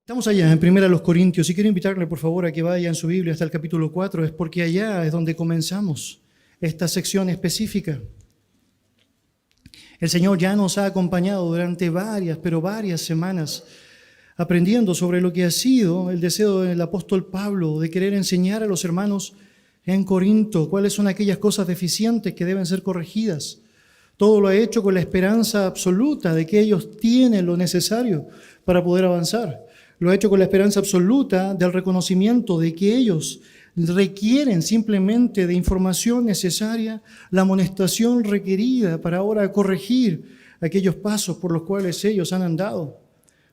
Estamos allá en 1 Corintios y quiero invitarle por favor a que vaya en su Biblia hasta el capítulo 4, es porque allá es donde comenzamos esta sección específica. El Señor ya nos ha acompañado durante varias semanas aprendiendo sobre lo que ha sido el deseo del apóstol Pablo de querer enseñar a los hermanos en Corinto cuáles son aquellas cosas deficientes que deben ser corregidas. Todo lo ha hecho con la esperanza absoluta de que ellos tienen lo necesario para poder avanzar. Lo ha hecho con la esperanza absoluta del reconocimiento de que ellos requieren simplemente de información necesaria, la amonestación requerida para ahora corregir aquellos pasos por los cuales ellos han andado.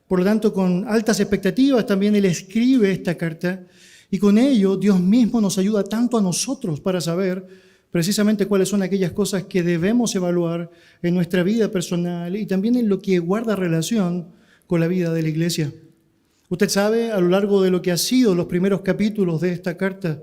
Por lo tanto, con altas expectativas también él escribe esta carta y con ello Dios mismo nos ayuda tanto a nosotros para saber precisamente cuáles son aquellas cosas que debemos evaluar en nuestra vida personal y también en lo que guarda relación con la vida de la iglesia. Usted sabe, a lo largo de lo que ha sido los primeros capítulos de esta carta,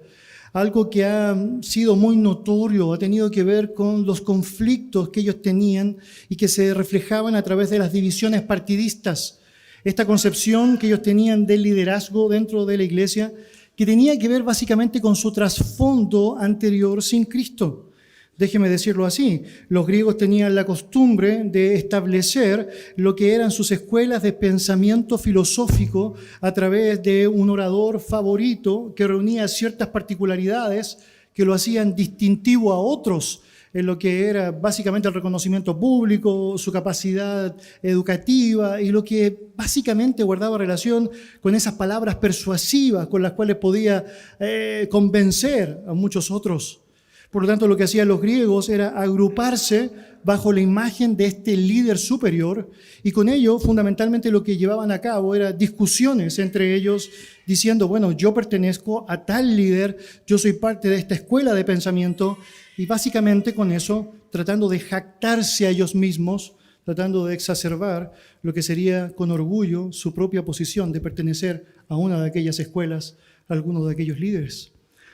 algo que ha sido muy notorio, ha tenido que ver con los conflictos que ellos tenían y que se reflejaban a través de las divisiones partidistas. Esta concepción que ellos tenían del liderazgo dentro de la iglesia, que tenía que ver básicamente con su trasfondo anterior sin Cristo. Déjeme decirlo así, los griegos tenían la costumbre de establecer lo que eran sus escuelas de pensamiento filosófico a través de un orador favorito que reunía ciertas particularidades que lo hacían distintivo a otros en lo que era básicamente el reconocimiento público, su capacidad educativa y lo que básicamente guardaba relación con esas palabras persuasivas con las cuales podía convencer a muchos otros. Por lo tanto, lo que hacían los griegos era agruparse bajo la imagen de este líder superior y con ello, fundamentalmente, lo que llevaban a cabo era discusiones entre ellos diciendo, bueno, yo pertenezco a tal líder, yo soy parte de esta escuela de pensamiento y básicamente con eso tratando de jactarse a ellos mismos, tratando de exacerbar lo que sería con orgullo su propia posición de pertenecer a una de aquellas escuelas, a alguno de aquellos líderes.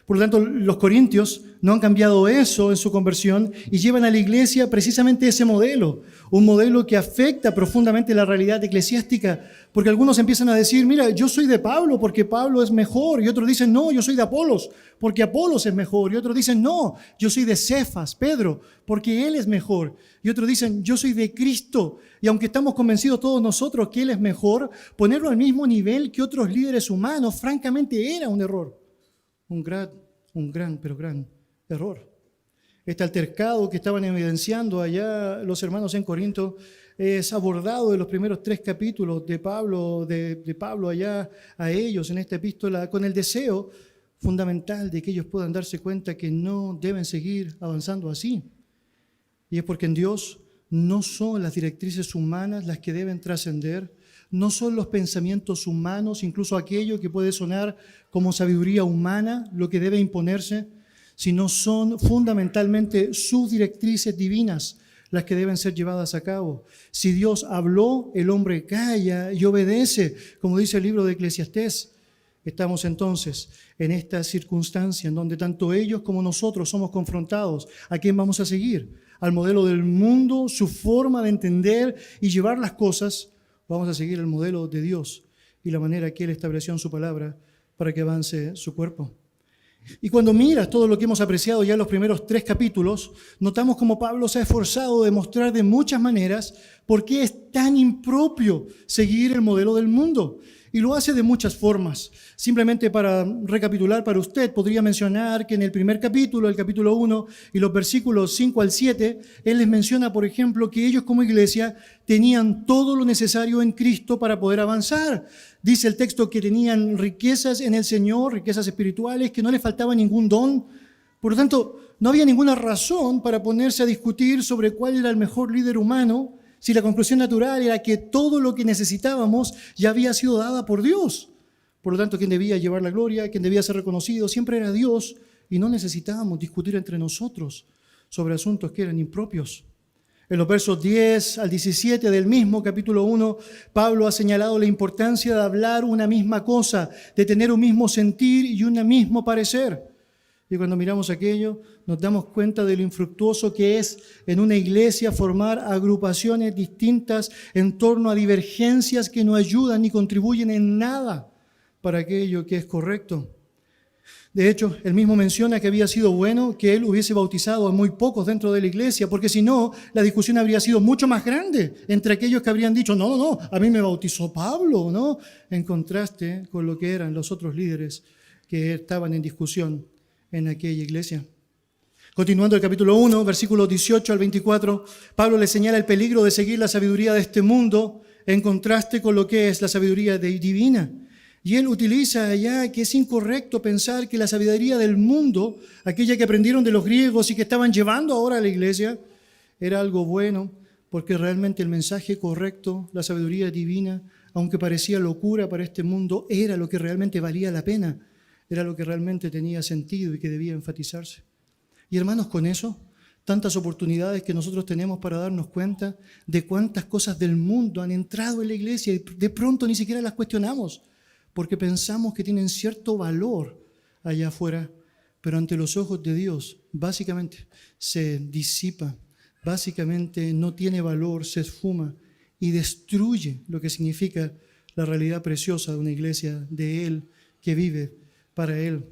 Por lo tanto, los corintios no han cambiado eso en su conversión y llevan a la iglesia precisamente ese modelo, un modelo que afecta profundamente la realidad eclesiástica, porque algunos empiezan a decir, mira, yo soy de Pablo porque Pablo es mejor, y otros dicen, no, yo soy de Apolos porque Apolos es mejor, y otros dicen, no, yo soy de Cefas, Pedro, porque él es mejor, y otros dicen, yo soy de Cristo, y aunque estamos convencidos todos nosotros que él es mejor, ponerlo al mismo nivel que otros líderes humanos, francamente era un error. Un gran error. Este altercado que estaban evidenciando allá los hermanos en Corinto es abordado en los primeros 3 capítulos de Pablo allá a ellos en esta epístola con el deseo fundamental de que ellos puedan darse cuenta que no deben seguir avanzando así. Y es porque en Dios no son las directrices humanas las que deben trascender, no son los pensamientos humanos, incluso aquello que puede sonar como sabiduría humana, lo que debe imponerse, sino son fundamentalmente sus directrices divinas las que deben ser llevadas a cabo. Si Dios habló, el hombre calla y obedece, como dice el libro de Eclesiastés. Estamos entonces en esta circunstancia en donde tanto ellos como nosotros somos confrontados. ¿A quién vamos a seguir? ¿Al modelo del mundo, su forma de entender y llevar las cosas? Vamos a seguir el modelo de Dios y la manera que Él estableció en su palabra para que avance su cuerpo. Y cuando miras todo lo que hemos apreciado ya en los primeros 3 capítulos, notamos cómo Pablo se ha esforzado de mostrar de muchas maneras por qué es tan impropio seguir el modelo del mundo. Y lo hace de muchas formas. Simplemente para recapitular para usted, podría mencionar que en el primer capítulo, el capítulo 1 y los versículos 5 al 7, él les menciona, por ejemplo, que ellos como iglesia tenían todo lo necesario en Cristo para poder avanzar. Dice el texto que tenían riquezas en el Señor, riquezas espirituales, que no les faltaba ningún don. Por lo tanto, no había ninguna razón para ponerse a discutir sobre cuál era el mejor líder humano, si la conclusión natural era que todo lo que necesitábamos ya había sido dada por Dios. Por lo tanto, quien debía llevar la gloria, quien debía ser reconocido, siempre era Dios y no necesitábamos discutir entre nosotros sobre asuntos que eran impropios. En los versos 10 al 17 del mismo capítulo 1, Pablo ha señalado la importancia de hablar una misma cosa, de tener un mismo sentir y un mismo parecer. Y cuando miramos aquello, nos damos cuenta de lo infructuoso que es en una iglesia formar agrupaciones distintas en torno a divergencias que no ayudan ni contribuyen en nada para aquello que es correcto. De hecho, él mismo menciona que había sido bueno que él hubiese bautizado a muy pocos dentro de la iglesia, porque si no, la discusión habría sido mucho más grande entre aquellos que habrían dicho, no, a mí me bautizó Pablo, ¿no? En contraste con lo que eran los otros líderes que estaban en discusión en aquella iglesia. Continuando el capítulo 1, versículos 18 al 24, Pablo le señala el peligro de seguir la sabiduría de este mundo en contraste con lo que es la sabiduría divina. Y él utiliza allá que es incorrecto pensar que la sabiduría del mundo, aquella que aprendieron de los griegos y que estaban llevando ahora a la iglesia, era algo bueno, porque realmente el mensaje correcto, la sabiduría divina, aunque parecía locura para este mundo, era lo que realmente valía la pena, era lo que realmente tenía sentido y que debía enfatizarse. Y hermanos, con eso, tantas oportunidades que nosotros tenemos para darnos cuenta de cuántas cosas del mundo han entrado en la iglesia y de pronto ni siquiera las cuestionamos, porque pensamos que tienen cierto valor allá afuera, pero ante los ojos de Dios, básicamente se disipa, básicamente no tiene valor, se esfuma y destruye lo que significa la realidad preciosa de una iglesia de Él que vive para Él.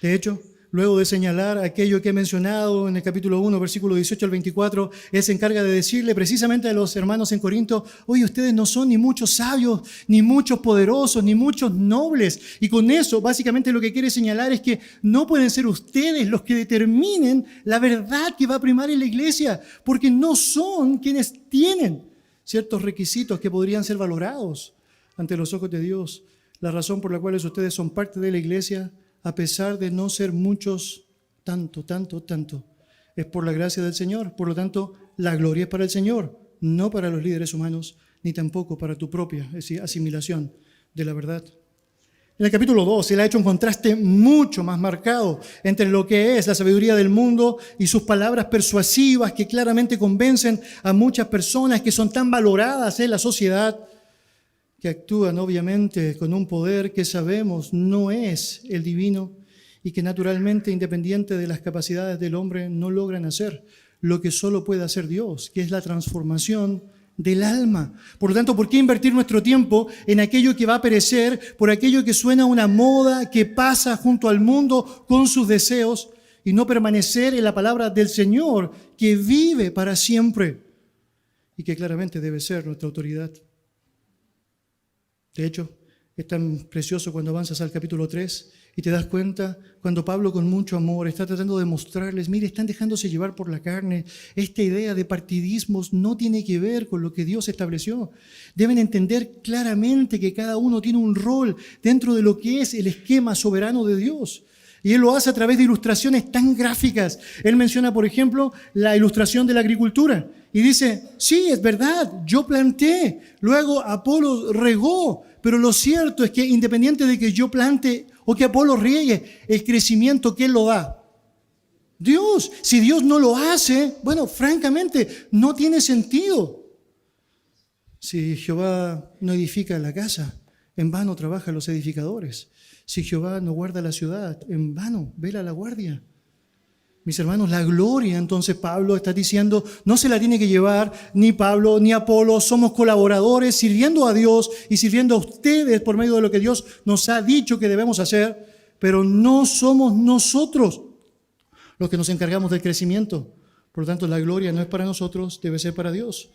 De hecho, luego de señalar aquello que he mencionado en el capítulo 1, versículo 18 al 24, Él se encarga de decirle precisamente a los hermanos en Corinto, oye, ustedes no son ni muchos sabios, ni muchos poderosos, ni muchos nobles. Y con eso, básicamente lo que quiere señalar es que no pueden ser ustedes los que determinen la verdad que va a primar en la iglesia, porque no son quienes tienen ciertos requisitos que podrían ser valorados ante los ojos de Dios. La razón por la cual ustedes son parte de la iglesia, a pesar de no ser muchos, tanto, es por la gracia del Señor. Por lo tanto, la gloria es para el Señor, no para los líderes humanos, ni tampoco para tu propia asimilación de la verdad. En el capítulo 2, Él ha hecho un contraste mucho más marcado entre lo que es la sabiduría del mundo y sus palabras persuasivas que claramente convencen a muchas personas que son tan valoradas en la sociedad, que actúan obviamente con un poder que sabemos no es el divino y que naturalmente, independiente de las capacidades del hombre, no logran hacer lo que solo puede hacer Dios, que es la transformación del alma. Por lo tanto, ¿por qué invertir nuestro tiempo en aquello que va a perecer, por aquello que suena a una moda, que pasa junto al mundo con sus deseos, y no permanecer en la palabra del Señor, que vive para siempre y que claramente debe ser nuestra autoridad? De hecho, es tan precioso cuando avanzas al capítulo 3 y te das cuenta cuando Pablo con mucho amor está tratando de mostrarles, mire, están dejándose llevar por la carne. Esta idea de partidismos no tiene que ver con lo que Dios estableció. Deben entender claramente que cada uno tiene un rol dentro de lo que es el esquema soberano de Dios. Y Él lo hace a través de ilustraciones tan gráficas. Él menciona, por ejemplo, la ilustración de la agricultura. Y dice, sí, es verdad, yo planté, luego Apolo regó, pero lo cierto es que independiente de que yo plante o que Apolo riegue, el crecimiento, ¿quién lo da? Dios. Si Dios no lo hace, bueno, francamente, no tiene sentido. Si Jehová no edifica la casa, en vano trabajan los edificadores. Si Jehová no guarda la ciudad, en vano vela la guardia. Mis hermanos, la gloria, entonces Pablo está diciendo, no se la tiene que llevar ni Pablo ni Apolo, somos colaboradores sirviendo a Dios y sirviendo a ustedes por medio de lo que Dios nos ha dicho que debemos hacer, pero no somos nosotros los que nos encargamos del crecimiento. Por lo tanto, la gloria no es para nosotros, debe ser para Dios.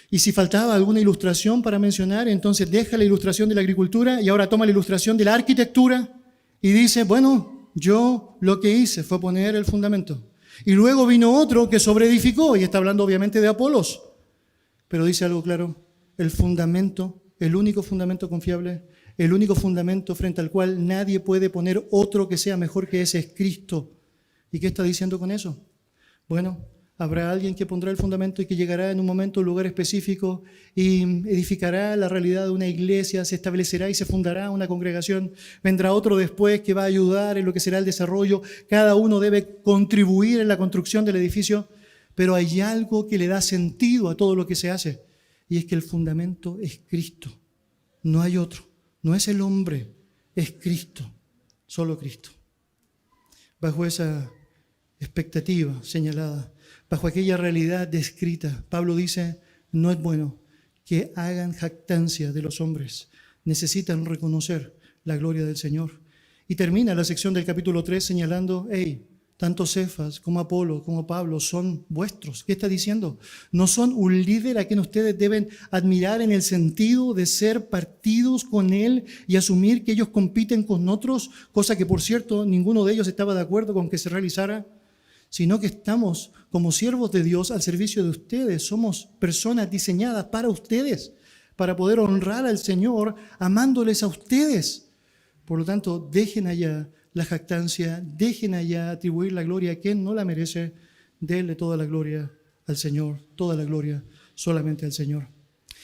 Y si faltaba alguna ilustración para mencionar, entonces deja la ilustración de la agricultura y ahora toma la ilustración de la arquitectura y dice, bueno, yo lo que hice fue poner el fundamento. Y luego vino otro que sobreedificó, y está hablando obviamente de Apolos. Pero dice algo claro, el fundamento, el único fundamento confiable, el único fundamento frente al cual nadie puede poner otro que sea mejor que ese es Cristo. ¿Y qué está diciendo con eso? Bueno, habrá alguien que pondrá el fundamento y que llegará en un momento a un lugar específico y edificará la realidad de una iglesia, se establecerá y se fundará una congregación. Vendrá otro después que va a ayudar en lo que será el desarrollo. Cada uno debe contribuir en la construcción del edificio, pero hay algo que le da sentido a todo lo que se hace, y es que el fundamento es Cristo. No hay otro, no es el hombre, es Cristo, solo Cristo. bajo esa expectativa señalada, bajo aquella realidad descrita, Pablo dice, no es bueno que hagan jactancia de los hombres. Necesitan reconocer la gloria del Señor. Y termina la sección del capítulo 3 señalando, hey, tanto Cefas como Apolo como Pablo son vuestros. ¿Qué está diciendo? No son un líder a quien ustedes deben admirar en el sentido de ser partidos con él y asumir que ellos compiten con otros, cosa que por cierto ninguno de ellos estaba de acuerdo con que se realizara, sino que estamos como siervos de Dios al servicio de ustedes. Somos personas diseñadas para ustedes, para poder honrar al Señor amándoles a ustedes. Por lo tanto, dejen allá la jactancia, dejen allá atribuir la gloria a quien no la merece, denle toda la gloria al Señor, toda la gloria solamente al Señor.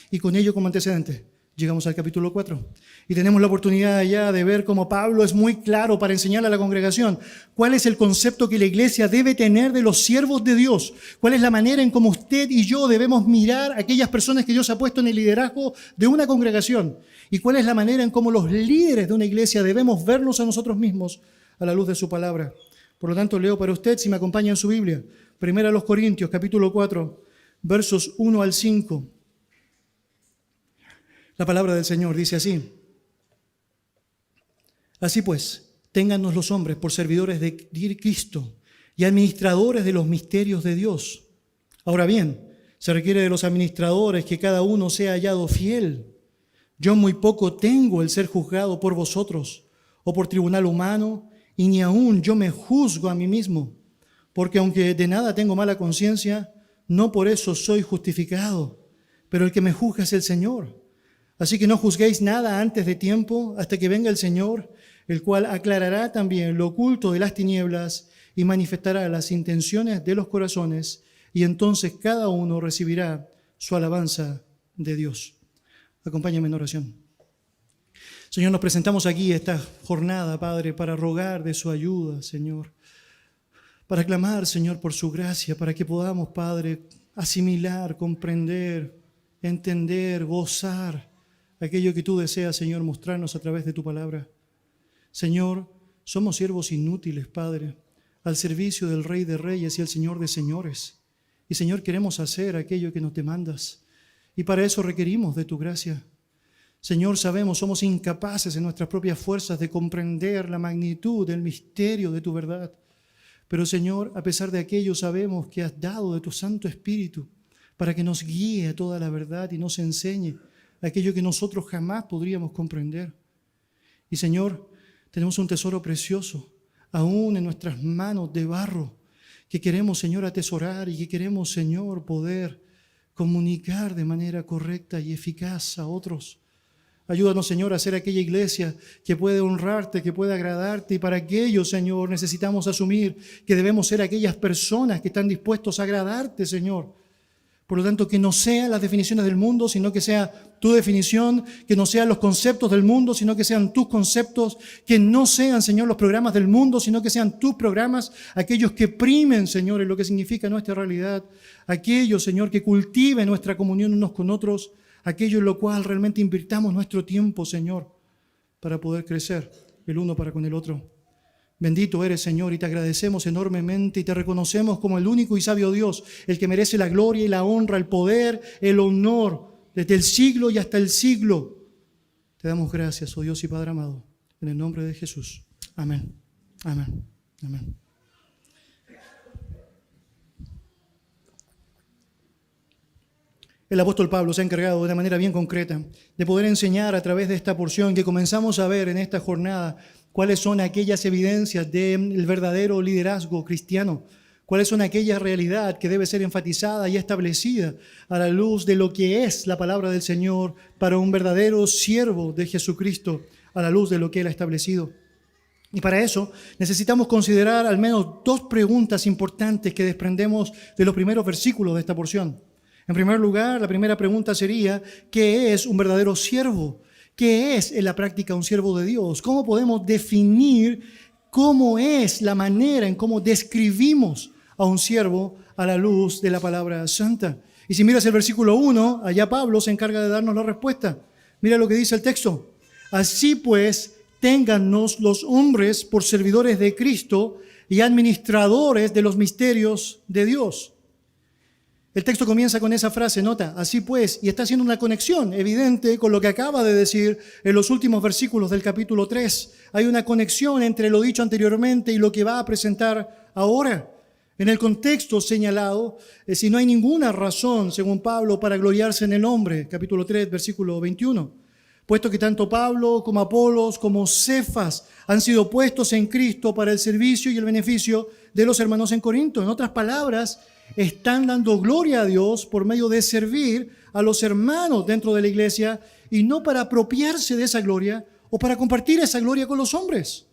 Y con ello como antecedente, llegamos al capítulo 4 y tenemos la oportunidad allá de ver cómo Pablo es muy claro para enseñar a la congregación cuál es el concepto que la iglesia debe tener de los siervos de Dios, cuál es la manera en cómo usted y yo debemos mirar a aquellas personas que Dios ha puesto en el liderazgo de una congregación y cuál es la manera en cómo los líderes de una iglesia debemos vernos a nosotros mismos a la luz de su palabra. Por lo tanto, leo para usted, si me acompaña en su Biblia, 1 Corintios, capítulo 4, versos 1 al 5. La palabra del Señor dice así: Así pues, téngannos los hombres por servidores de Cristo y administradores de los misterios de Dios. Ahora bien, se requiere de los administradores que cada uno sea hallado fiel. Yo muy poco tengo el ser juzgado por vosotros o por tribunal humano, y ni aún yo me juzgo a mí mismo, porque aunque de nada tengo mala conciencia, no por eso soy justificado, pero el que me juzga es el Señor. Así que no juzguéis nada antes de tiempo, hasta que venga el Señor, el cual aclarará también lo oculto de las tinieblas y manifestará las intenciones de los corazones, y entonces cada uno recibirá su alabanza de Dios. Acompáñame en oración. Señor, nos presentamos aquí esta jornada, Padre, para rogar de su ayuda, Señor, para clamar, Señor, por su gracia, para que podamos, Padre, asimilar, comprender, entender, gozar aquello que tú deseas, Señor, mostrarnos a través de tu palabra. Señor, somos siervos inútiles, Padre, al servicio del Rey de Reyes y el Señor de Señores. Y, Señor, queremos hacer aquello que nos demandas. Y para eso requerimos de tu gracia. Señor, sabemos, somos incapaces en nuestras propias fuerzas de comprender la magnitud del misterio de tu verdad. Pero, Señor, a pesar de aquello, sabemos que has dado de tu Santo Espíritu para que nos guíe a toda la verdad y nos enseñe aquello que nosotros jamás podríamos comprender. Y, Señor, tenemos un tesoro precioso, aún en nuestras manos de barro, que queremos, Señor, atesorar y que queremos, Señor, poder comunicar de manera correcta y eficaz a otros. Ayúdanos, Señor, a ser aquella iglesia que puede honrarte, que puede agradarte, y para aquello, Señor, necesitamos asumir que debemos ser aquellas personas que están dispuestos a agradarte, Señor. Por lo tanto, que no sean las definiciones del mundo, sino que sea tu definición, que no sean los conceptos del mundo, sino que sean tus conceptos, que no sean, Señor, los programas del mundo, sino que sean tus programas, aquellos que primen, Señor, en lo que significa nuestra realidad, aquellos, Señor, que cultiven nuestra comunión unos con otros, aquello en lo cual realmente invirtamos nuestro tiempo, Señor, para poder crecer el uno para con el otro. Bendito eres, Señor, y te agradecemos enormemente y te reconocemos como el único y sabio Dios, el que merece la gloria y la honra, el poder, el honor, desde el siglo y hasta el siglo. Te damos gracias, oh Dios y Padre amado, en el nombre de Jesús. Amén. Amén. Amén. El apóstol Pablo se ha encargado de una manera bien concreta de poder enseñar a través de esta porción que comenzamos a ver en esta jornada cuáles son aquellas evidencias del verdadero liderazgo cristiano, cuáles son aquella realidad que debe ser enfatizada y establecida a la luz de lo que es la palabra del Señor para un verdadero siervo de Jesucristo, a la luz de lo que Él ha establecido. Y para eso necesitamos considerar al menos dos preguntas importantes que desprendemos de los primeros versículos de esta porción. En primer lugar, la primera pregunta sería, ¿qué es un verdadero siervo? ¿Qué es en la práctica un siervo de Dios? ¿Cómo podemos definir cómo es la manera en cómo describimos a un siervo a la luz de la palabra santa? Y si miras el versículo 1, allá Pablo se encarga de darnos la respuesta. Mira lo que dice el texto. Así pues, téngannos los hombres por servidores de Cristo y administradores de los misterios de Dios. El texto comienza con esa frase, nota, así pues, y está haciendo una conexión evidente con lo que acaba de decir en los últimos versículos del capítulo 3. Hay una conexión entre lo dicho anteriormente y lo que va a presentar ahora. En el contexto señalado, si no hay ninguna razón, según Pablo, para gloriarse en el hombre, capítulo 3, versículo 21, puesto que tanto Pablo como Apolos como Cefas han sido puestos en Cristo para el servicio y el beneficio de los hermanos en Corinto. En otras palabras, están dando gloria a Dios por medio de servir a los hermanos dentro de la iglesia y no para apropiarse de esa gloria o para compartir esa gloria con los hombres.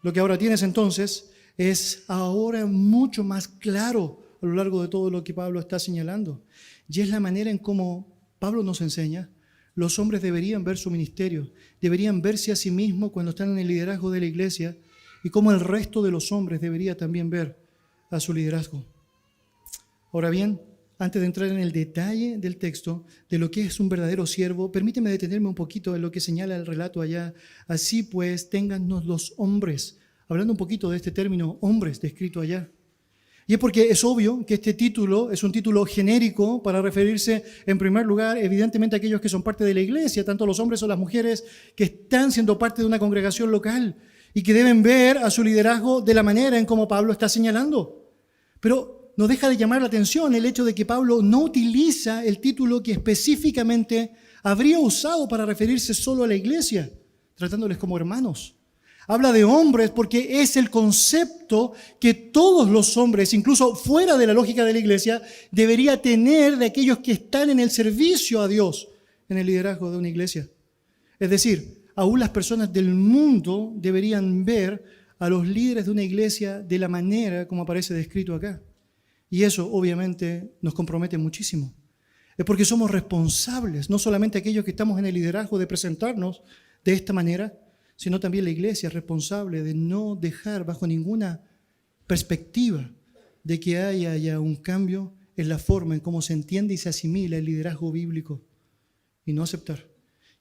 Lo que ahora tienes entonces es ahora mucho más claro a lo largo de todo lo que Pablo está señalando. Y es la manera en cómo Pablo nos enseña. Los hombres deberían ver su ministerio, deberían verse a sí mismos cuando están en el liderazgo de la iglesia y cómo el resto de los hombres debería también ver a su liderazgo. Ahora bien, antes de entrar en el detalle del texto de lo que es un verdadero siervo, permíteme detenerme un poquito en lo que señala el relato allá. Así pues, téngannos los hombres, hablando un poquito de este término hombres descrito allá. Y es porque es obvio que este título es un título genérico para referirse en primer lugar evidentemente a aquellos que son parte de la iglesia, tanto los hombres o las mujeres que están siendo parte de una congregación local y que deben ver a su liderazgo de la manera en como Pablo está señalando. Pero no deja de llamar la atención el hecho de que Pablo no utiliza el título que específicamente habría usado para referirse solo a la iglesia, tratándoles como hermanos. Habla de hombres porque es el concepto que todos los hombres, incluso fuera de la lógica de la iglesia, debería tener de aquellos que están en el servicio a Dios, en el liderazgo de una iglesia. Es decir, aún las personas del mundo deberían ver a los líderes de una iglesia de la manera como aparece descrito acá. Y eso obviamente nos compromete muchísimo. Es porque somos responsables, no solamente aquellos que estamos en el liderazgo de presentarnos de esta manera, sino también la iglesia es responsable de no dejar bajo ninguna perspectiva de que haya un cambio en la forma en cómo se entiende y se asimila el liderazgo bíblico y no aceptar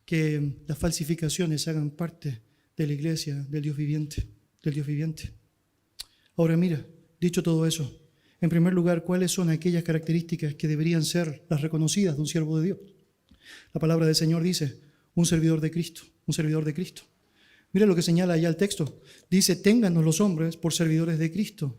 que las falsificaciones hagan parte de la iglesia del Dios viviente, Ahora mira, dicho todo eso, en primer lugar, ¿cuáles son aquellas características que deberían ser las reconocidas de un siervo de Dios? La palabra del Señor dice, un servidor de Cristo. Mira lo que señala allá el texto. Dice, téngannos los hombres por servidores de Cristo.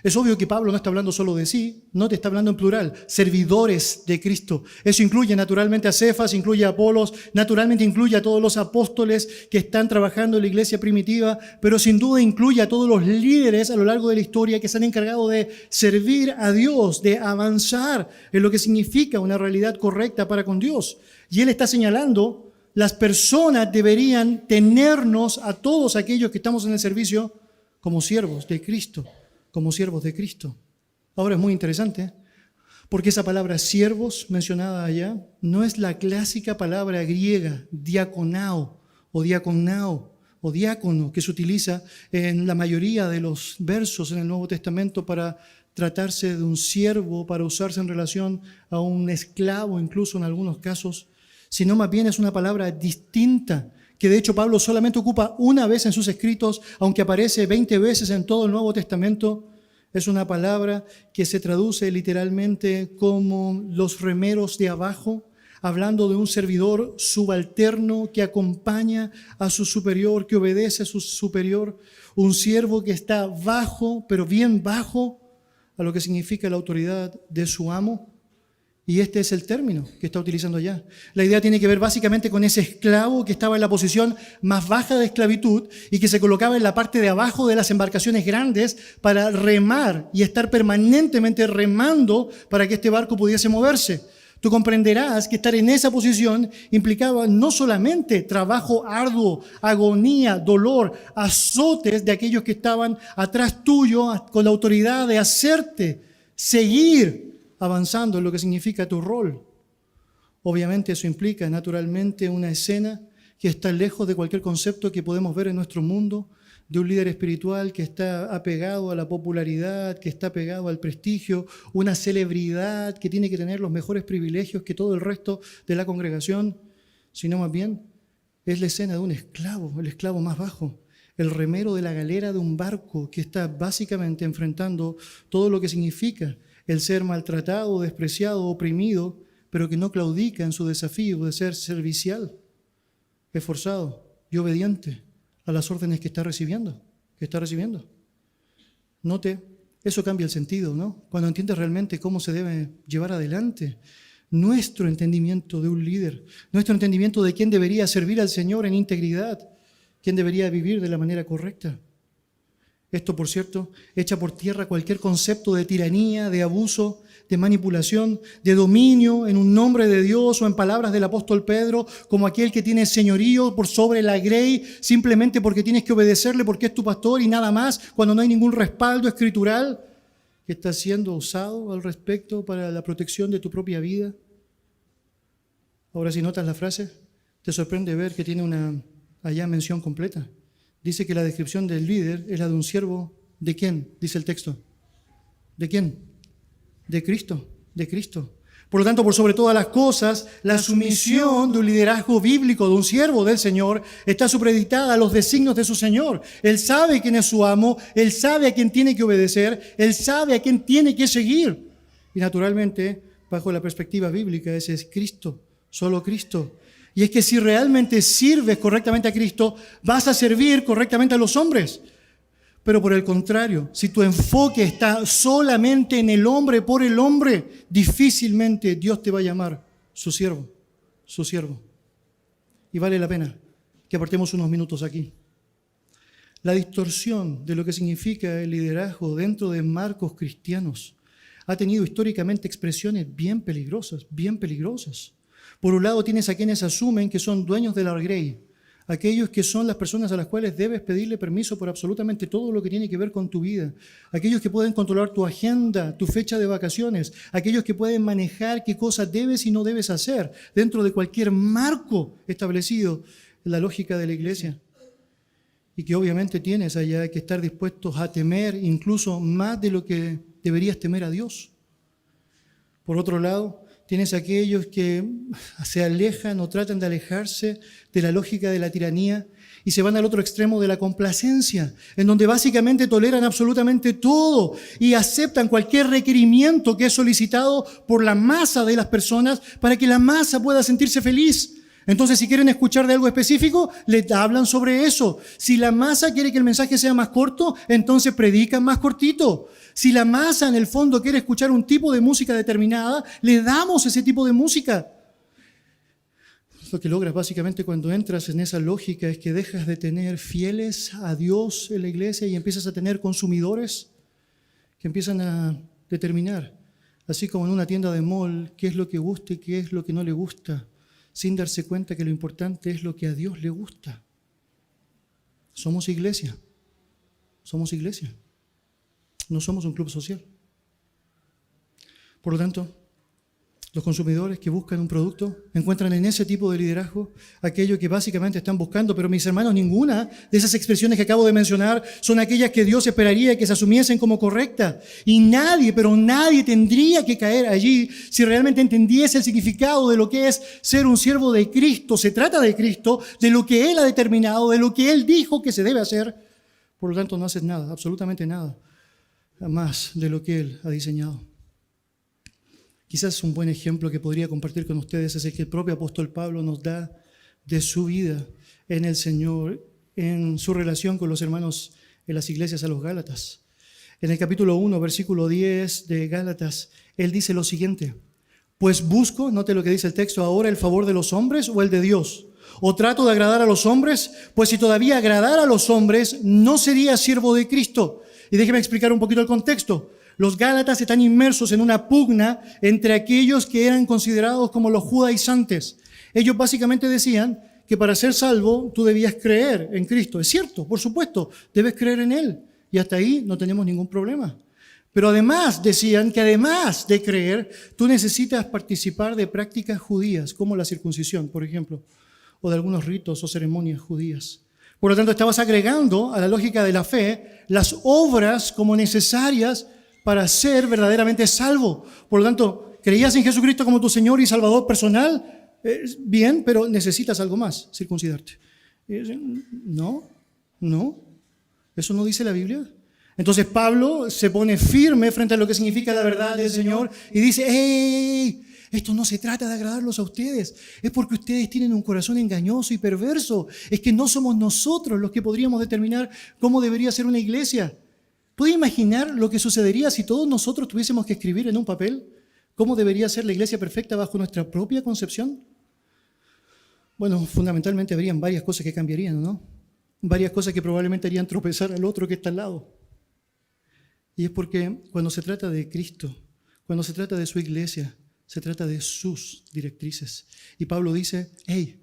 Es obvio que Pablo no está hablando solo de sí, no te está hablando en plural, servidores de Cristo. Eso incluye naturalmente a Cefas, incluye a Apolos, naturalmente incluye a todos los apóstoles que están trabajando en la iglesia primitiva, pero sin duda incluye a todos los líderes a lo largo de la historia que se han encargado de servir a Dios, de avanzar en lo que significa una realidad correcta para con Dios. Y él está señalando, las personas deberían tenernos a todos aquellos que estamos en el servicio como siervos de Cristo. Ahora es muy interesante, porque esa palabra siervos mencionada allá no es la clásica palabra griega diaconao o diácono que se utiliza en la mayoría de los versos en el Nuevo Testamento para tratarse de un siervo, para usarse en relación a un esclavo, incluso en algunos casos, sino más bien es una palabra distinta, que de hecho Pablo solamente ocupa una vez en sus escritos, aunque aparece 20 veces en todo el Nuevo Testamento. Es una palabra que se traduce literalmente como los remeros de abajo, hablando de un servidor subalterno que acompaña a su superior, que obedece a su superior, un siervo que está bajo, pero bien bajo, a lo que significa la autoridad de su amo. Y este es el término que está utilizando allá. La idea tiene que ver básicamente con ese esclavo que estaba en la posición más baja de esclavitud y que se colocaba en la parte de abajo de las embarcaciones grandes para remar y estar permanentemente remando para que este barco pudiese moverse. Tú comprenderás que estar en esa posición implicaba no solamente trabajo arduo, agonía, dolor, azotes de aquellos que estaban atrás tuyo con la autoridad de hacerte seguir avanzando en lo que significa tu rol. Obviamente eso implica naturalmente una escena que está lejos de cualquier concepto que podemos ver en nuestro mundo, de un líder espiritual que está apegado a la popularidad, que está apegado al prestigio, una celebridad que tiene que tener los mejores privilegios que todo el resto de la congregación, sino más bien es la escena de un esclavo, el esclavo más bajo, el remero de la galera de un barco que está básicamente enfrentando todo lo que significa el ser maltratado, despreciado, oprimido, pero que no claudica en su desafío de ser servicial, esforzado y obediente a las órdenes que está recibiendo. Note, eso cambia el sentido, ¿no? Cuando entiendes realmente cómo se debe llevar adelante nuestro entendimiento de un líder, nuestro entendimiento de quién debería servir al Señor en integridad, quién debería vivir de la manera correcta. Esto, por cierto, echa por tierra cualquier concepto de tiranía, de abuso, de manipulación, de dominio en un nombre de Dios o en palabras del apóstol Pedro, como aquel que tiene señorío por sobre la grey simplemente porque tienes que obedecerle porque es tu pastor y nada más, cuando no hay ningún respaldo escritural que está siendo usado al respecto para la protección de tu propia vida. Ahora, si notas la frase, te sorprende ver que tiene una allá mención completa. Dice que la descripción del líder es la de un siervo. ¿De quién? Dice el texto. ¿De quién? De Cristo. De Cristo. Por lo tanto, por sobre todas las cosas, la sumisión de un liderazgo bíblico, de un siervo del Señor, está supeditada a los designios de su Señor. Él sabe quién es su amo, Él sabe a quién tiene que obedecer, Él sabe a quién tiene que seguir. Y naturalmente, bajo la perspectiva bíblica, ese es Cristo, solo Cristo. Y es que si realmente sirves correctamente a Cristo, vas a servir correctamente a los hombres. Pero por el contrario, si tu enfoque está solamente en el hombre, por el hombre, difícilmente Dios te va a llamar su siervo, su siervo. Y vale la pena que apartemos unos minutos aquí. La distorsión de lo que significa el liderazgo dentro de marcos cristianos ha tenido históricamente expresiones bien peligrosas, bien peligrosas. Por un lado tienes a quienes asumen que son dueños de la grey, aquellos que son las personas a las cuales debes pedirle permiso por absolutamente todo lo que tiene que ver con tu vida, aquellos que pueden controlar tu agenda, tu fecha de vacaciones, aquellos que pueden manejar qué cosas debes y no debes hacer dentro de cualquier marco establecido en la lógica de la iglesia. Y que obviamente tienes allá que estar dispuestos a temer incluso más de lo que deberías temer a Dios. Por otro lado, tienes aquellos que se alejan o tratan de alejarse de la lógica de la tiranía y se van al otro extremo de la complacencia, en donde básicamente toleran absolutamente todo y aceptan cualquier requerimiento que es solicitado por la masa de las personas para que la masa pueda sentirse feliz. Entonces, si quieren escuchar de algo específico, les hablan sobre eso. Si la masa quiere que el mensaje sea más corto, entonces predican más cortito. Si la masa en el fondo quiere escuchar un tipo de música determinada, le damos ese tipo de música. Lo que logras básicamente cuando entras en esa lógica es que dejas de tener fieles a Dios en la iglesia y empiezas a tener consumidores que empiezan a determinar, así como en una tienda de mall, qué es lo que gusta y qué es lo que no le gusta, sin darse cuenta que lo importante es lo que a Dios le gusta. Somos iglesia. Somos iglesia. No somos un club social. Por lo tanto, los consumidores que buscan un producto encuentran en ese tipo de liderazgo aquello que básicamente están buscando. Pero mis hermanos, ninguna de esas expresiones que acabo de mencionar son aquellas que Dios esperaría que se asumiesen como correctas. Y nadie, pero nadie tendría que caer allí si realmente entendiese el significado de lo que es ser un siervo de Cristo. Se trata de Cristo, de lo que Él ha determinado, de lo que Él dijo que se debe hacer. Por lo tanto, no haces nada, absolutamente nada, más de lo que Él ha diseñado. Quizás un buen ejemplo que podría compartir con ustedes es el que el propio apóstol Pablo nos da de su vida en el Señor, en su relación con los hermanos en las iglesias a los Gálatas. En el capítulo 1, versículo 10 de Gálatas, él dice lo siguiente: pues busco, note lo que dice el texto, ahora el favor de los hombres o el de Dios. ¿O trato de agradar a los hombres? Pues si todavía agradara a los hombres, no sería siervo de Cristo. Y déjeme explicar un poquito el contexto. Los Gálatas están inmersos en una pugna entre aquellos que eran considerados como los judaizantes. Ellos básicamente decían que para ser salvo tú debías creer en Cristo. Es cierto, por supuesto, debes creer en Él. Y hasta ahí no tenemos ningún problema. Pero además decían que además de creer, tú necesitas participar de prácticas judías, como la circuncisión, por ejemplo, o de algunos ritos o ceremonias judías. Por lo tanto, estabas agregando a la lógica de la fe las obras como necesarias para ser verdaderamente salvo. Por lo tanto, ¿creías en Jesucristo como tu Señor y Salvador personal? Bien, pero necesitas algo más, circuncidarte. No. ¿Eso no dice la Biblia? Entonces Pablo se pone firme frente a lo que significa la verdad del Señor y dice, ¡hey! Esto no se trata de agradarlos a ustedes, es porque ustedes tienen un corazón engañoso y perverso. Es que no somos nosotros los que podríamos determinar cómo debería ser una iglesia. ¿Puede imaginar lo que sucedería si todos nosotros tuviésemos que escribir en un papel cómo debería ser la iglesia perfecta bajo nuestra propia concepción? Bueno, fundamentalmente habrían varias cosas que cambiarían, ¿no? Varias cosas que probablemente harían tropezar al otro que está al lado. Y es porque cuando se trata de Cristo, cuando se trata de su iglesia, se trata de sus directrices. Y Pablo dice, hey,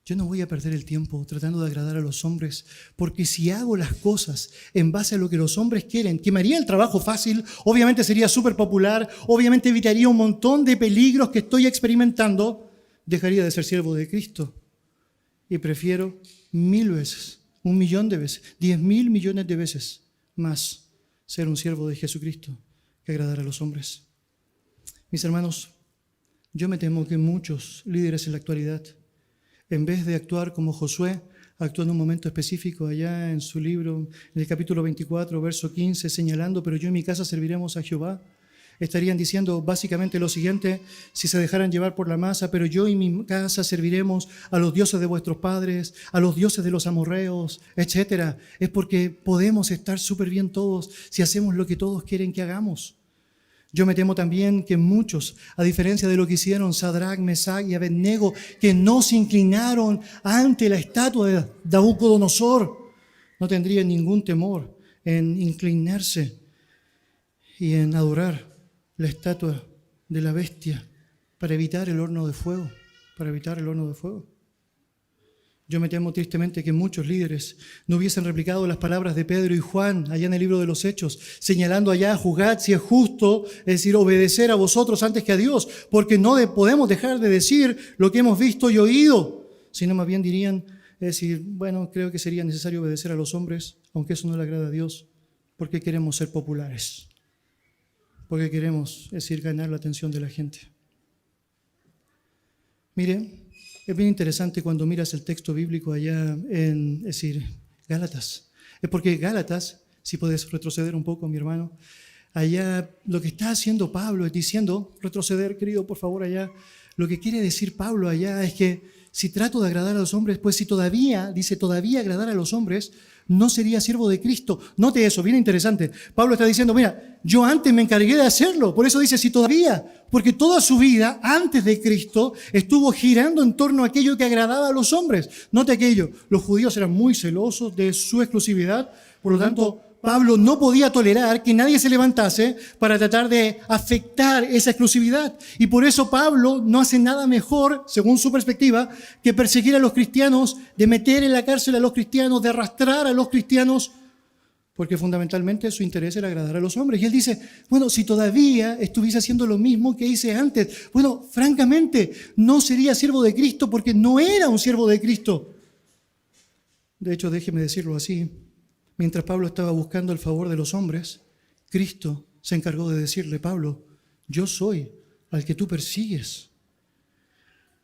yo no voy a perder el tiempo tratando de agradar a los hombres, porque si hago las cosas en base a lo que los hombres quieren, que me haría el trabajo fácil, obviamente sería súper popular, obviamente evitaría un montón de peligros que estoy experimentando, dejaría de ser siervo de Cristo. Y prefiero 1000 veces, 1.000.000 de veces, 10.000 millones de veces más ser un siervo de Jesucristo que agradar a los hombres. Mis hermanos, yo me temo que muchos líderes en la actualidad, en vez de actuar como Josué, actúan en un momento específico allá en su libro, en el capítulo 24, verso 15, señalando, pero yo y mi casa serviremos a Jehová. Estarían diciendo básicamente lo siguiente, si se dejaran llevar por la masa, pero yo y mi casa serviremos a los dioses de vuestros padres, a los dioses de los amorreos, etc. Es porque podemos estar súper bien todos si hacemos lo que todos quieren que hagamos. Yo me temo también que muchos, a diferencia de lo que hicieron Sadrach, Mesach y Abednego, que no se inclinaron ante la estatua de Nabucodonosor, no tendrían ningún temor en inclinarse y en adorar la estatua de la bestia para evitar el horno de fuego, Yo me temo tristemente que muchos líderes no hubiesen replicado las palabras de Pedro y Juan allá en el libro de los Hechos, señalando allá, juzgad si es justo, es decir, obedecer a vosotros antes que a Dios, porque no podemos dejar de decir lo que hemos visto y oído, sino más bien dirían, es decir, bueno, creo que sería necesario obedecer a los hombres, aunque eso no le agrada a Dios, porque queremos ser populares, porque queremos, es decir, ganar la atención de la gente. Mire, es bien interesante cuando miras el texto bíblico allá en, es decir, Gálatas. Es porque Gálatas, si puedes retroceder un poco, mi hermano, allá lo que está haciendo Pablo es diciendo, retroceder, querido, por favor, allá, lo que quiere decir Pablo allá es que si trato de agradar a los hombres, pues si todavía, dice, todavía agradar a los hombres, no sería siervo de Cristo. Note eso, bien interesante. Pablo está diciendo, mira, yo antes me encargué de hacerlo. Por eso dice, si todavía, porque toda su vida, antes de Cristo, estuvo girando en torno a aquello que agradaba a los hombres. Note aquello, los judíos eran muy celosos de su exclusividad, por lo tanto, Pablo no podía tolerar que nadie se levantase para tratar de afectar esa exclusividad. Y por eso Pablo no hace nada mejor, según su perspectiva, que perseguir a los cristianos, de meter en la cárcel a los cristianos, de arrastrar a los cristianos, porque fundamentalmente su interés era agradar a los hombres. Y él dice, bueno, si todavía estuviese haciendo lo mismo que hice antes, bueno, francamente, no sería siervo de Cristo porque no era un siervo de Cristo. De hecho, déjeme decirlo así. Mientras Pablo estaba buscando el favor de los hombres, Cristo se encargó de decirle, Pablo, yo soy al que tú persigues.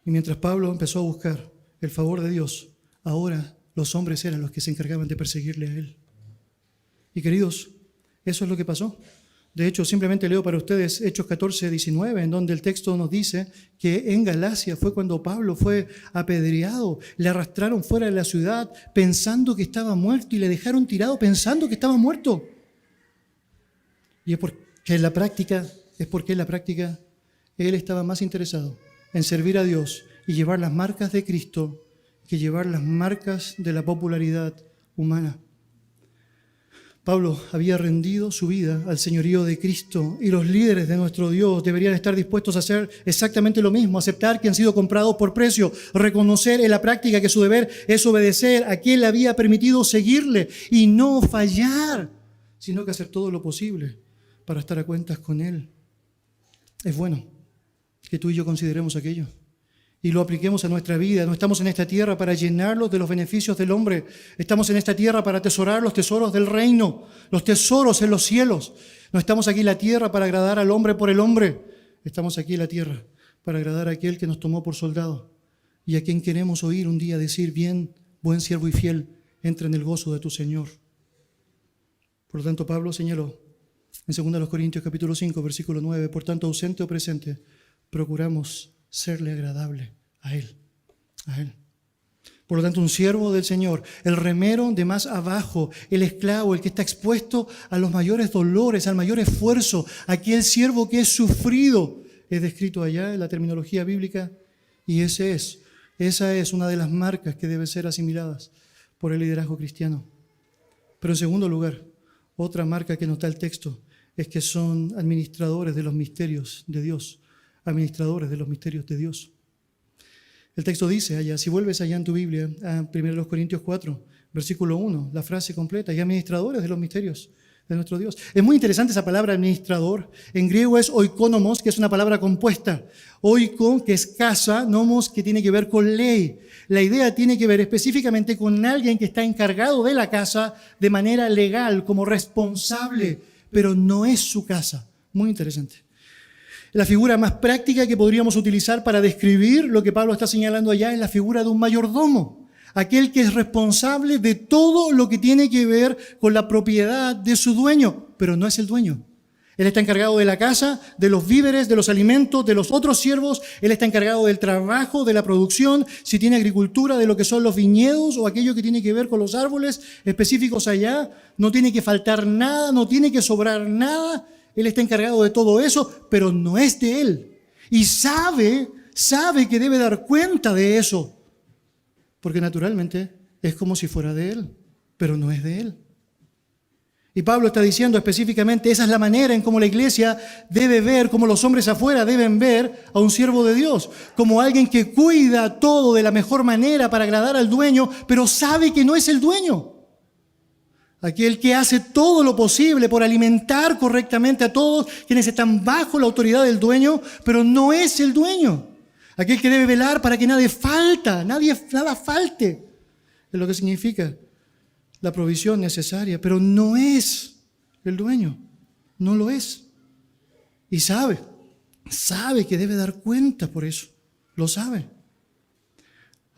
Y mientras Pablo empezó a buscar el favor de Dios, ahora los hombres eran los que se encargaban de perseguirle a él. Y queridos, eso es lo que pasó. De hecho, simplemente leo para ustedes Hechos 14, 19, en donde el texto nos dice que en Galacia fue cuando Pablo fue apedreado, le arrastraron fuera de la ciudad pensando que estaba muerto y le dejaron tirado pensando que estaba muerto. Y es porque en la práctica él estaba más interesado en servir a Dios y llevar las marcas de Cristo que llevar las marcas de la popularidad humana. Pablo había rendido su vida al señorío de Cristo y los líderes de nuestro Dios deberían estar dispuestos a hacer exactamente lo mismo, aceptar que han sido comprados por precio, reconocer en la práctica que su deber es obedecer a quien le había permitido seguirle y no fallar, sino que hacer todo lo posible para estar a cuentas con Él. Es bueno que tú y yo consideremos aquello y lo apliquemos a nuestra vida. No estamos en esta tierra para llenarlos de los beneficios del hombre. Estamos en esta tierra para atesorar los tesoros del reino, los tesoros en los cielos. No estamos aquí en la tierra para agradar al hombre por el hombre. Estamos aquí en la tierra para agradar a aquel que nos tomó por soldado y a quien queremos oír un día decir, bien, buen siervo y fiel, entra en el gozo de tu Señor. Por lo tanto, Pablo señaló en 2 Corintios capítulo 5, versículo 9, por tanto, ausente o presente, procuramos serle agradable a Él, a Él. Por lo tanto, un siervo del Señor, el remero de más abajo, el esclavo, el que está expuesto a los mayores dolores, al mayor esfuerzo, aquel siervo que es sufrido, es descrito allá en la terminología bíblica, y esa es una de las marcas que deben ser asimiladas por el liderazgo cristiano. Pero en segundo lugar, otra marca que nos da el texto es que son administradores de los misterios de Dios, administradores de los misterios de Dios. El texto dice allá, si vuelves allá en tu Biblia, a 1 Corintios 4, versículo 1, la frase completa, y administradores de los misterios de nuestro Dios. Es muy interesante esa palabra administrador. En griego es oikonomos, que es una palabra compuesta. Oiko, que es casa, nomos, que tiene que ver con ley. La idea tiene que ver específicamente con alguien que está encargado de la casa de manera legal, como responsable, pero no es su casa. Muy interesante. La figura más práctica que podríamos utilizar para describir lo que Pablo está señalando allá es la figura de un mayordomo, aquel que es responsable de todo lo que tiene que ver con la propiedad de su dueño, pero no es el dueño. Él está encargado de la casa, de los víveres, de los alimentos, de los otros siervos. Él está encargado del trabajo, de la producción, si tiene agricultura, de lo que son los viñedos o aquello que tiene que ver con los árboles específicos allá. No tiene que faltar nada, no tiene que sobrar nada. Él está encargado de todo eso, pero no es de él. Y sabe que debe dar cuenta de eso. Porque naturalmente es como si fuera de él, pero no es de él. Y Pablo está diciendo específicamente, esa es la manera en cómo la iglesia debe ver, como los hombres afuera deben ver a un siervo de Dios. Como alguien que cuida todo de la mejor manera para agradar al dueño, pero sabe que no es el dueño. Aquel que hace todo lo posible por alimentar correctamente a todos quienes están bajo la autoridad del dueño, pero no es el dueño. Aquel que debe velar para que nada falte. Es lo que significa la provisión necesaria, pero no es el dueño. No lo es. Y sabe que debe dar cuenta por eso. Lo sabe.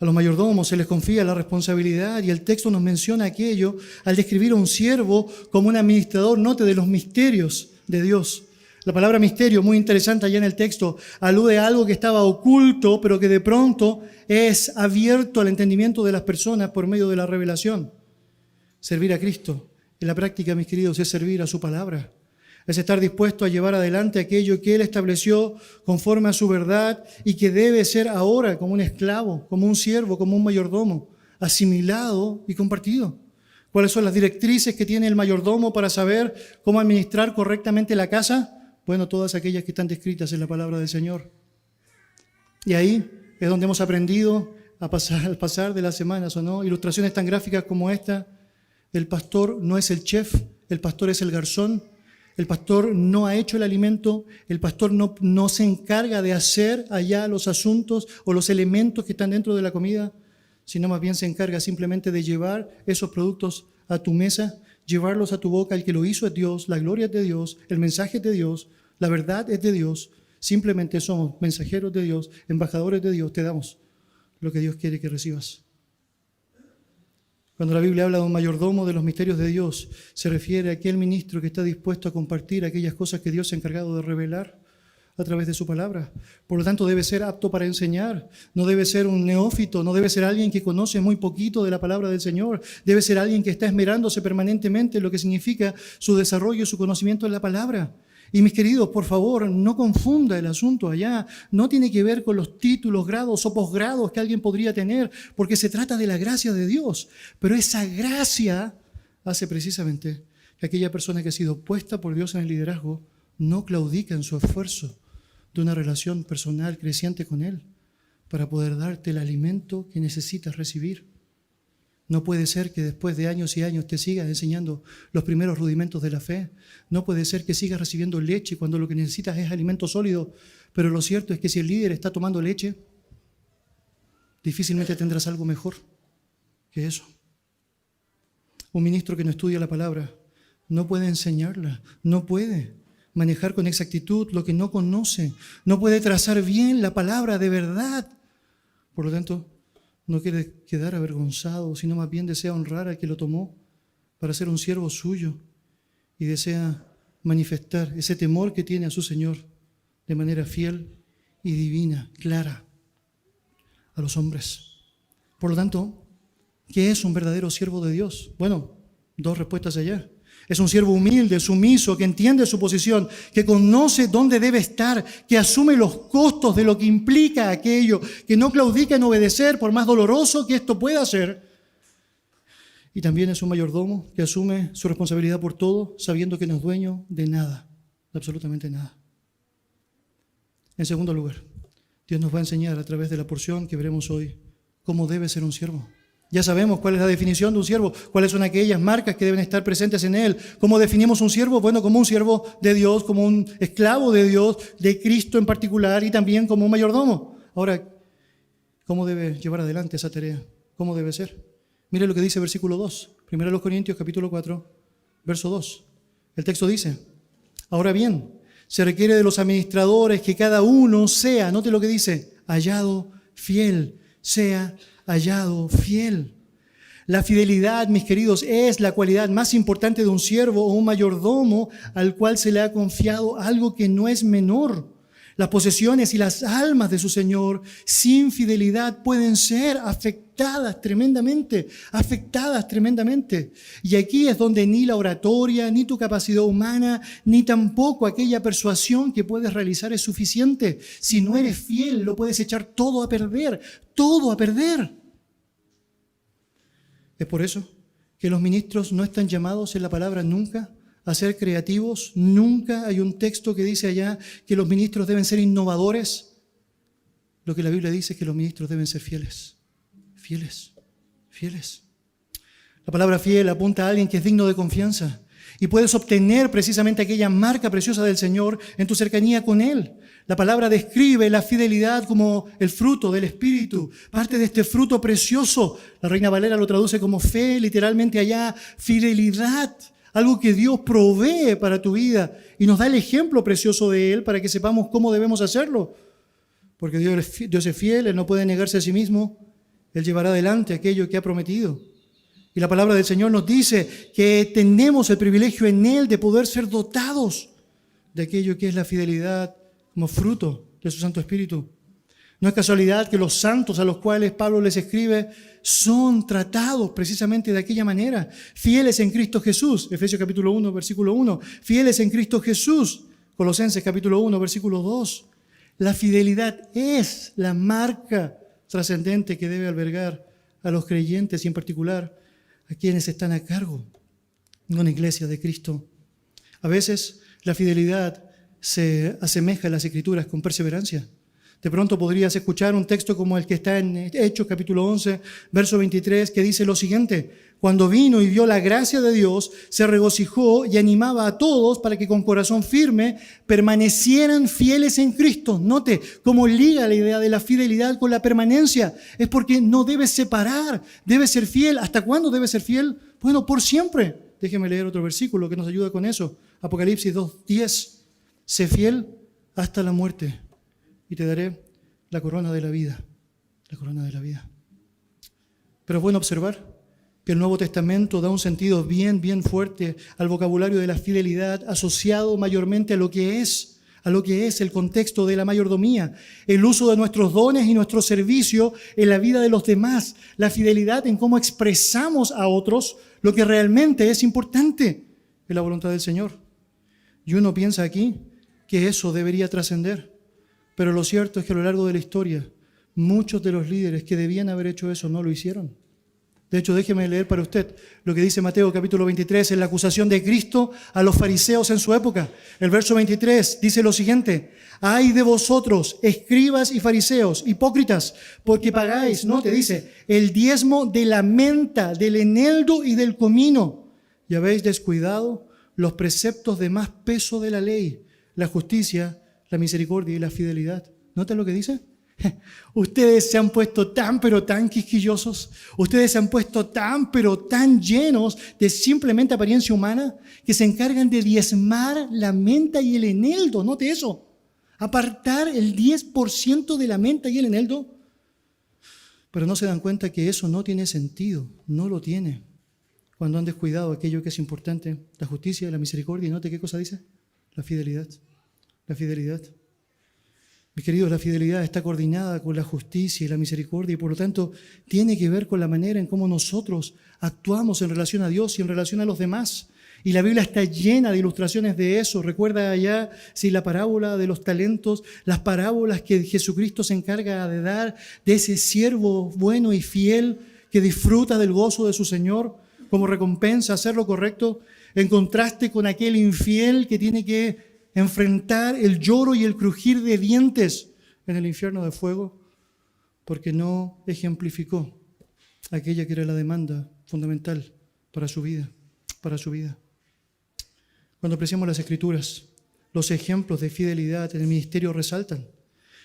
A los mayordomos se les confía la responsabilidad y el texto nos menciona aquello al describir a un siervo como un administrador, note, de los misterios de Dios. La palabra misterio, muy interesante allá en el texto, alude a algo que estaba oculto, pero que de pronto es abierto al entendimiento de las personas por medio de la revelación. Servir a Cristo, en la práctica, mis queridos, es servir a su palabra. Es estar dispuesto a llevar adelante aquello que Él estableció conforme a su verdad y que debe ser ahora como un esclavo, como un siervo, como un mayordomo, asimilado y compartido. ¿Cuáles son las directrices que tiene el mayordomo para saber cómo administrar correctamente la casa? Bueno, todas aquellas que están descritas en la palabra del Señor. Y ahí es donde hemos aprendido al pasar de las semanas, ¿o no? Ilustraciones tan gráficas como esta. El pastor no es el chef, el pastor es el garzón. El pastor no ha hecho el alimento, el pastor no se encarga de hacer allá los asuntos o los elementos que están dentro de la comida, sino más bien se encarga simplemente de llevar esos productos a tu mesa, llevarlos a tu boca. El que lo hizo es Dios, la gloria es de Dios, el mensaje es de Dios, la verdad es de Dios. Simplemente somos mensajeros de Dios, embajadores de Dios, te damos lo que Dios quiere que recibas. Cuando la Biblia habla de un mayordomo de los misterios de Dios, se refiere a aquel ministro que está dispuesto a compartir aquellas cosas que Dios se ha encargado de revelar a través de su palabra. Por lo tanto, debe ser apto para enseñar. No debe ser un neófito, no debe ser alguien que conoce muy poquito de la palabra del Señor. Debe ser alguien que está esmerándose permanentemente en lo que significa su desarrollo y su conocimiento de la palabra. Y mis queridos, por favor, no confunda el asunto allá. No tiene que ver con los títulos, grados o posgrados que alguien podría tener, porque se trata de la gracia de Dios. Pero esa gracia hace precisamente que aquella persona que ha sido puesta por Dios en el liderazgo no claudique en su esfuerzo de una relación personal creciente con Él para poder darte el alimento que necesitas recibir. No puede ser que después de años y años te sigas enseñando los primeros rudimentos de la fe. No puede ser que sigas recibiendo leche cuando lo que necesitas es alimento sólido. Pero lo cierto es que si el líder está tomando leche, difícilmente tendrás algo mejor que eso. Un ministro que no estudia la palabra no puede enseñarla, no puede manejar con exactitud lo que no conoce, no puede trazar bien la palabra de verdad. Por lo tanto, no quiere quedar avergonzado, sino más bien desea honrar al que lo tomó para ser un siervo suyo y desea manifestar ese temor que tiene a su Señor de manera fiel y divina, clara, a los hombres. Por lo tanto, ¿qué es un verdadero siervo de Dios? Bueno, dos respuestas allá. Es un siervo humilde, sumiso, que entiende su posición, que conoce dónde debe estar, que asume los costos de lo que implica aquello, que no claudica en obedecer por más doloroso que esto pueda ser. Y también es un mayordomo que asume su responsabilidad por todo, sabiendo que no es dueño de nada, de absolutamente nada. En segundo lugar, Dios nos va a enseñar a través de la porción que veremos hoy cómo debe ser un siervo. Ya sabemos cuál es la definición de un siervo, cuáles son aquellas marcas que deben estar presentes en él. ¿Cómo definimos un siervo? Bueno, como un siervo de Dios, como un esclavo de Dios, de Cristo en particular, y también como un mayordomo. Ahora, ¿cómo debe llevar adelante esa tarea? ¿Cómo debe ser? Mire lo que dice versículo 2, 1 Corintios capítulo 4, verso 2. El texto dice: ahora bien, se requiere de los administradores que cada uno sea, note lo que dice, hallado fiel, sea hallado fiel. La fidelidad, mis queridos, es la cualidad más importante de un siervo o un mayordomo al cual se le ha confiado algo que no es menor. Las posesiones y las almas de su Señor sin fidelidad pueden ser afectadas tremendamente. Y aquí es donde ni la oratoria, ni tu capacidad humana, ni tampoco aquella persuasión que puedes realizar es suficiente. Si no eres fiel, lo puedes echar todo a perder, todo a perder. Es por eso que los ministros no están llamados en la palabra nunca a ser creativos. Nunca hay un texto que dice allá que los ministros deben ser innovadores. Lo que la Biblia dice es que los ministros deben ser fieles. Fieles. La palabra fiel apunta a alguien que es digno de confianza. Y puedes obtener precisamente aquella marca preciosa del Señor en tu cercanía con Él. La palabra describe la fidelidad como el fruto del Espíritu, parte de este fruto precioso. La Reina Valera lo traduce como fe, literalmente allá, fidelidad, algo que Dios provee para tu vida y nos da el ejemplo precioso de Él para que sepamos cómo debemos hacerlo. Porque Dios es fiel, Él no puede negarse a sí mismo, Él llevará adelante aquello que ha prometido. Y la palabra del Señor nos dice que tenemos el privilegio en Él de poder ser dotados de aquello que es la fidelidad como fruto de su Santo Espíritu. No es casualidad que los santos a los cuales Pablo les escribe son tratados precisamente de aquella manera. Fieles en Cristo Jesús, Efesios capítulo 1, versículo 1. Fieles en Cristo Jesús, Colosenses capítulo 1, versículo 2. La fidelidad es la marca trascendente que debe albergar a los creyentes y en particular a quienes están a cargo de una iglesia de Cristo. A veces la fidelidad se asemeja en las Escrituras con perseverancia. De pronto podrías escuchar un texto como el que está en Hechos capítulo 11, verso 23, que dice lo siguiente: cuando vino y vio la gracia de Dios, se regocijó y animaba a todos para que con corazón firme permanecieran fieles en Cristo. Note cómo liga la idea de la fidelidad con la permanencia. Es porque no debes separar, debes ser fiel. ¿Hasta cuándo debes ser fiel? Bueno, por siempre. Déjeme leer otro versículo que nos ayuda con eso. Apocalipsis 2:10. Sé fiel hasta la muerte y te daré la corona de la vida. La corona de la vida. Pero es bueno observar que el Nuevo Testamento da un sentido bien fuerte al vocabulario de la fidelidad, asociado mayormente a lo que es el contexto de la mayordomía, el uso de nuestros dones y nuestro servicio en la vida de los demás, la fidelidad en cómo expresamos a otros lo que realmente es importante en la voluntad del Señor. Y uno piensa aquí que eso debería trascender, pero lo cierto es que a lo largo de la historia, muchos de los líderes que debían haber hecho eso no lo hicieron. De hecho, déjeme leer para usted lo que dice Mateo capítulo 23 en la acusación de Cristo a los fariseos en su época. El verso 23 dice lo siguiente: ay de vosotros, escribas y fariseos, hipócritas, porque pagáis, ¿no? Te dice, el diezmo de la menta, del eneldo y del comino, y habéis descuidado los preceptos de más peso de la ley, la justicia, la misericordia y la fidelidad. ¿Nota lo que dice? Ustedes se han puesto tan pero tan quisquillosos, ustedes se han puesto tan pero tan llenos de simplemente apariencia humana que se encargan de diezmar la menta y el eneldo. Note eso, apartar el 10% de la menta y el eneldo, pero no se dan cuenta que eso no tiene sentido, no lo tiene. cuando han descuidado aquello que es importante, la justicia, la misericordia. Y note qué cosa dice, la fidelidad. La fidelidad. Mis queridos, la fidelidad está coordinada con la justicia y la misericordia y por lo tanto tiene que ver con la manera en cómo nosotros actuamos en relación a Dios y en relación a los demás. Y la Biblia está llena de ilustraciones de eso. Recuerda allá, la parábola de los talentos, las parábolas que Jesucristo se encarga de dar de ese siervo bueno y fiel que disfruta del gozo de su Señor como recompensa, hacer lo correcto, en contraste con aquel infiel que tiene que enfrentar el lloro y el crujir de dientes en el infierno de fuego porque no ejemplificó aquella que era la demanda fundamental para su vida, Cuando apreciamos las Escrituras, los ejemplos de fidelidad en el ministerio resaltan.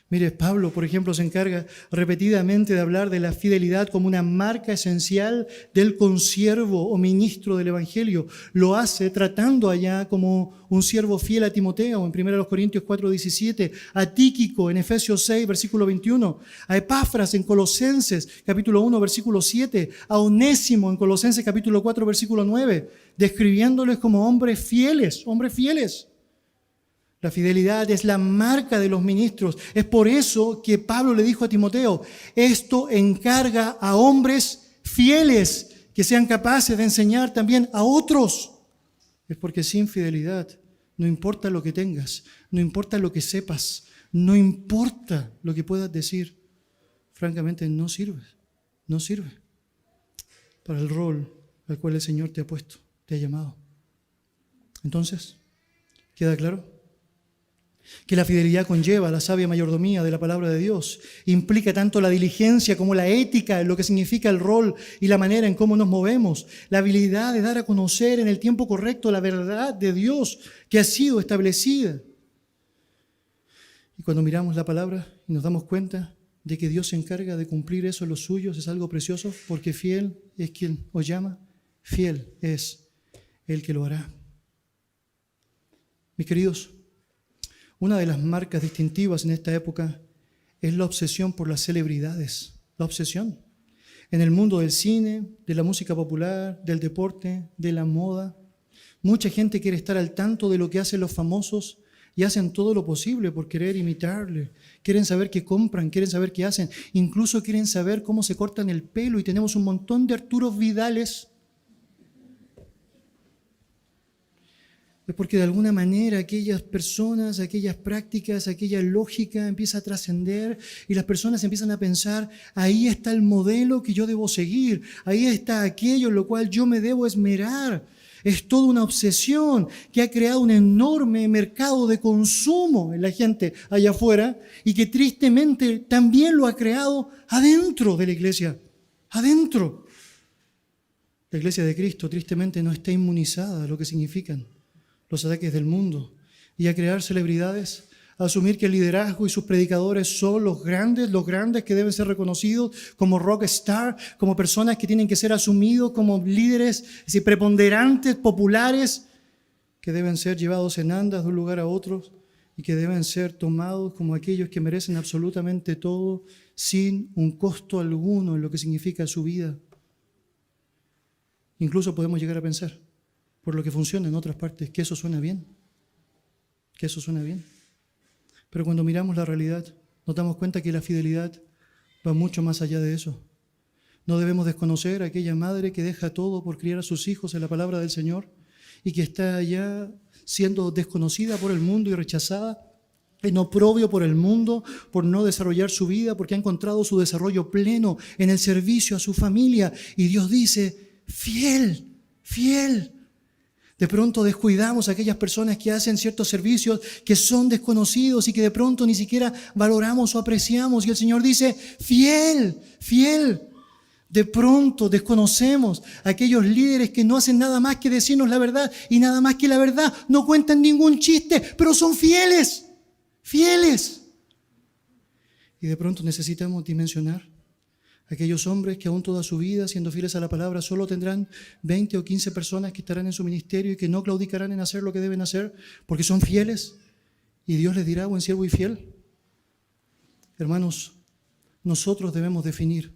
Mire, Pablo, por ejemplo, se encarga repetidamente de hablar de la fidelidad como una marca esencial del consiervo o ministro del Evangelio. Lo hace tratando allá como un siervo fiel a Timoteo, en 1 Corintios 4:17, a Tíquico en Efesios 6, versículo 21, a Epafras en Colosenses, capítulo 1, versículo 7, a Onésimo en Colosenses, capítulo 4, versículo 9, describiéndoles como hombres fieles. La fidelidad es la marca de los ministros. Es por eso que Pablo le dijo a Timoteo, esto encarga a hombres fieles que sean capaces de enseñar también a otros. Es porque sin fidelidad, no importa lo que tengas, no importa lo que sepas, no importa lo que puedas decir, francamente no sirve para el rol al cual el Señor te ha puesto, te ha llamado. Entonces, ¿queda claro? Que la fidelidad conlleva la sabia mayordomía de la palabra de Dios. Implica tanto la diligencia como la ética en lo que significa el rol y la manera en cómo nos movemos. La habilidad de dar a conocer en el tiempo correcto la verdad de Dios que ha sido establecida. Y cuando miramos la palabra y nos damos cuenta de que Dios se encarga de cumplir eso en los suyos, es algo precioso, porque fiel es quien os llama, fiel es el que lo hará. Mis queridos, una de las marcas distintivas en esta época es la obsesión por las celebridades, la obsesión. En el mundo del cine, de la música popular, del deporte, de la moda, mucha gente quiere estar al tanto de lo que hacen los famosos y hacen todo lo posible por querer imitarle. Quieren saber qué compran, quieren saber qué hacen, incluso quieren saber cómo se cortan el pelo y tenemos un montón de Arturos Vidales. Es porque de alguna manera aquellas personas, aquellas prácticas, aquella lógica empieza a trascender y las personas empiezan a pensar, ahí está el modelo que yo debo seguir, ahí está aquello en lo cual yo me debo esmerar. Es toda una obsesión que ha creado un enorme mercado de consumo en la gente allá afuera y que tristemente también lo ha creado adentro de la iglesia, adentro. La iglesia de Cristo tristemente no está inmunizada a lo que significan los ataques del mundo y a crear celebridades, a asumir que el liderazgo y sus predicadores son los grandes que deben ser reconocidos como rockstar, como personas que tienen que ser asumidos como líderes preponderantes, populares, que deben ser llevados en andas de un lugar a otro y que deben ser tomados como aquellos que merecen absolutamente todo sin un costo alguno en lo que significa su vida. Incluso podemos llegar a pensar, por lo que funciona en otras partes, que eso suena bien, Pero cuando miramos la realidad, nos damos cuenta que la fidelidad va mucho más allá de eso. No debemos desconocer a aquella madre que deja todo por criar a sus hijos en la palabra del Señor y que está allá siendo desconocida por el mundo y rechazada, en oprobio por el mundo, por no desarrollar su vida, porque ha encontrado su desarrollo pleno en el servicio a su familia. Y Dios dice, fiel. De pronto descuidamos a aquellas personas que hacen ciertos servicios que son desconocidos y que de pronto ni siquiera valoramos o apreciamos. Y el Señor dice, fiel. De pronto desconocemos a aquellos líderes que no hacen nada más que decirnos la verdad y nada más que la verdad. No cuentan ningún chiste, pero son fieles. Y de pronto necesitamos dimensionar aquellos hombres que aún toda su vida, siendo fieles a la palabra, solo tendrán 20 o 15 personas que estarán en su ministerio y que no claudicarán en hacer lo que deben hacer porque son fieles. Y Dios les dirá, buen siervo y fiel. Hermanos, nosotros debemos definir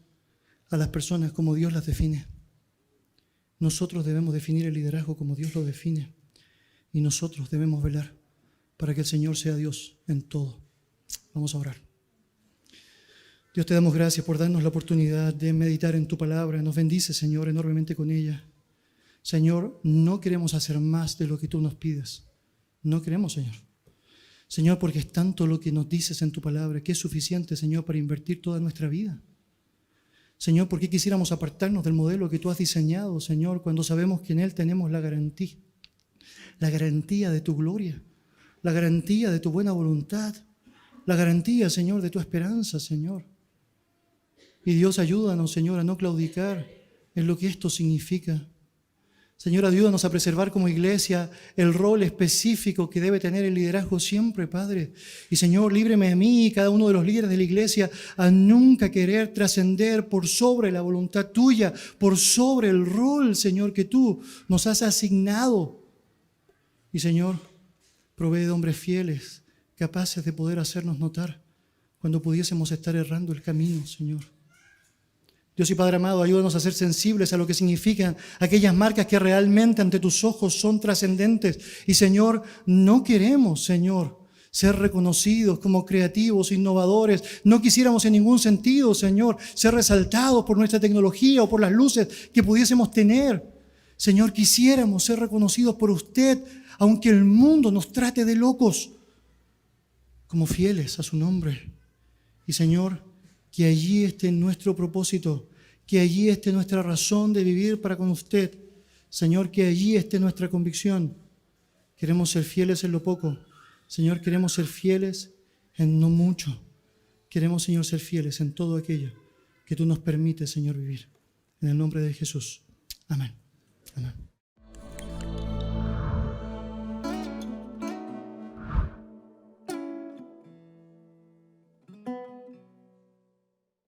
a las personas como Dios las define. nosotros debemos definir el liderazgo como Dios lo define. Y nosotros debemos velar para que el Señor sea Dios en todo. Vamos a orar. Dios, te damos gracias por darnos la oportunidad de meditar en tu palabra. Nos bendice, Señor, enormemente con ella. Señor, no queremos hacer más de lo que tú nos pides. No queremos, Señor. Señor, porque es tanto lo que nos dices en tu palabra que es suficiente, Señor, para invertir toda nuestra vida. Señor, ¿por qué quisiéramos apartarnos del modelo que tú has diseñado, Señor, cuando sabemos que en él tenemos la garantía de tu gloria, la garantía de tu buena voluntad, la garantía, Señor, de tu esperanza, Señor? Y Dios, ayúdanos, Señor, a no claudicar en lo que esto significa. Señor, ayúdanos a preservar como iglesia el rol específico que debe tener el liderazgo siempre, Padre. Y Señor, líbreme a mí y cada uno de los líderes de la iglesia a nunca querer trascender por sobre la voluntad tuya, por sobre el rol, Señor, que tú nos has asignado. Y Señor, provee de hombres fieles, capaces de poder hacernos notar cuando pudiésemos estar errando el camino, Señor. Dios y Padre amado, ayúdanos a ser sensibles a lo que significan aquellas marcas que realmente ante tus ojos son trascendentes. Y Señor, no queremos, Señor, ser reconocidos como creativos, innovadores. No quisiéramos en ningún sentido, Señor, ser resaltados por nuestra tecnología o por las luces que pudiésemos tener. Señor, quisiéramos ser reconocidos por usted, aunque el mundo nos trate de locos, como fieles a su nombre. Y Señor, que allí esté nuestro propósito, que allí esté nuestra razón de vivir para con usted. Señor, que allí esté nuestra convicción. Queremos ser fieles en lo poco. Señor, queremos ser fieles en no mucho. Queremos, Señor, ser fieles en todo aquello que tú nos permites, Señor, vivir. En el nombre de Jesús. Amén. Amén.